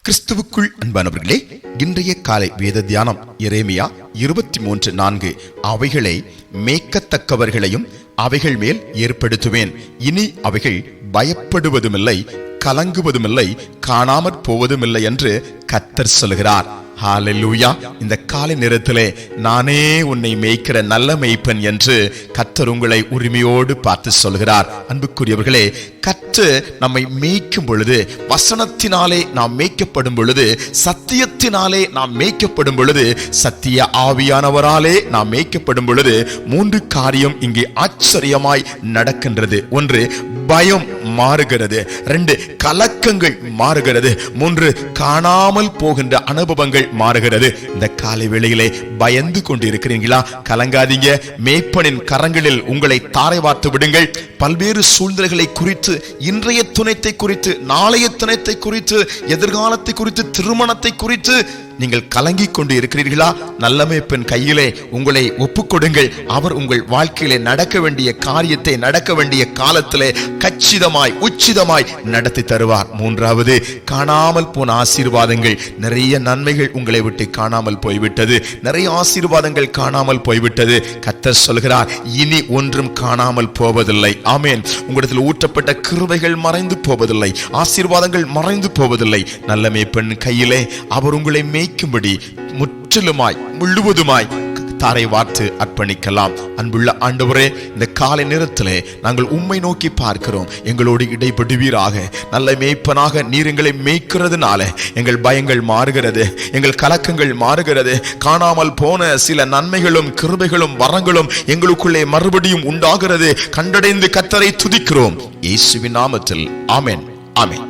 கிறிஸ்துவுக்குள் அன்பானவர்களே, இன்றைய காலை வேத தியானம் எரேமியா 23:4. அவைகளை மேய்க்கத்தக்கவர்களையும் அவைகள் மேல் ஏற்படுத்துவேன். இனி அவைகள் பயப்படுவதுமில்லை, கலங்குவதுமில்லை, காணாமற் போவதுமில்லை என்று கர்த்தர் சொல்கிறார். ஹல்லேலூயா. இந்த காலை நேரத்திலே நானே உன்னை மேய்க்கிற நல்ல மேய்ப்பன் என்று கர்த்தர் உங்களை உரிமையோடு பார்த்து சொல்கிறார். அன்புக்குரியவர்களே, கர்த்தர் நம்மை மேய்க்கும் பொழுது, வசனத்தினாலே நாம் மேய்க்கப்படும் பொழுது, சத்தியத்தினாலே நாம் மேய்க்கப்படும் பொழுது, சத்திய ஆவியானவராலே நாம் மேய்க்கப்படும் பொழுது 3 காரியம் இங்கே ஆச்சரியமாய் நடக்கின்றது. 1, பயம் மாறுகிறது. 2, கலக்கங்கள் மாறுகிறது. 3, காணாமல் போகின்ற அனுபவங்கள் மாறுகிறது. இந்த காலை வேளையிலே பயந்து கொண்டு இருக்கிறீங்களா? கலங்காதீங்க. மேய்ப்பனின் கரங்களில் உங்களை தாரை வார்த்து விடுங்கள். பல்வேறு சூழ்நிலைகளை குறித்து, இன்றைய துணைத்தை குறித்து, நாளைய துணைத்தை குறித்து, எதிர்காலத்தை குறித்து, திருமணத்தை குறித்து நீங்கள் கலங்கிக் கொண்டு இருக்கிறீர்களா? நல்ல மேய்ப்பன் கையிலே உங்களை ஒப்புக்கொடுங்கள். அவர் உங்கள் வாழ்க்கையிலே நடக்க வேண்டிய காரியத்தை நடக்க வேண்டிய காலத்திலே கச்சிதமாய் உச்சிதமாய் நடத்தி தருவார். 3வது, காணாமல் போன ஆசீர்வாதங்கள். நிறைய நன்மைகள் உங்களை விட்டு காணாமல் போய்விட்டது. நிறைய ஆசீர்வாதங்கள் காணாமல் போய்விட்டது. கர்த்தர் சொல்கிறார், இனி ஒன்றும் காணாமல் போவதில்லை. ஆமென். உங்களிடத்தில் ஊற்றப்பட்ட கிருபைகள் மறைந்து போவதில்லை, ஆசீர்வாதங்கள் மறைந்து போவதில்லை. நல்ல மேய்ப்பன் கையிலே அவர் உங்களை மேய்க்கும்படி முற்றிலுமாய் முழுவதுமாய் தாரை வார்த்து அர்ப்பணிக்கலாம். அன்புள்ள ஆண்டவரே, இந்த காலை நேரத்திலே நாங்கள் உம்மை நோக்கி பார்க்கிறோம். எங்களோடு இடைப்படுவீராக. நல்ல மேய்ப்பனாக நீர் எங்களை மேய்க்கிறதுனால எங்கள் பயங்கள் மாறுகிறது, எங்கள் கலக்கங்கள் மாறுகிறது. காணாமல் போன சில நன்மைகளும் கிருபைகளும் வரங்களும் எங்களுக்குள்ளே மறுபடியும் உண்டாகிறது. கண்டடைந்து கர்த்தரை துதிக்கிறோம். இயேசுவின் நாமத்தில் ஆமென், ஆமென்.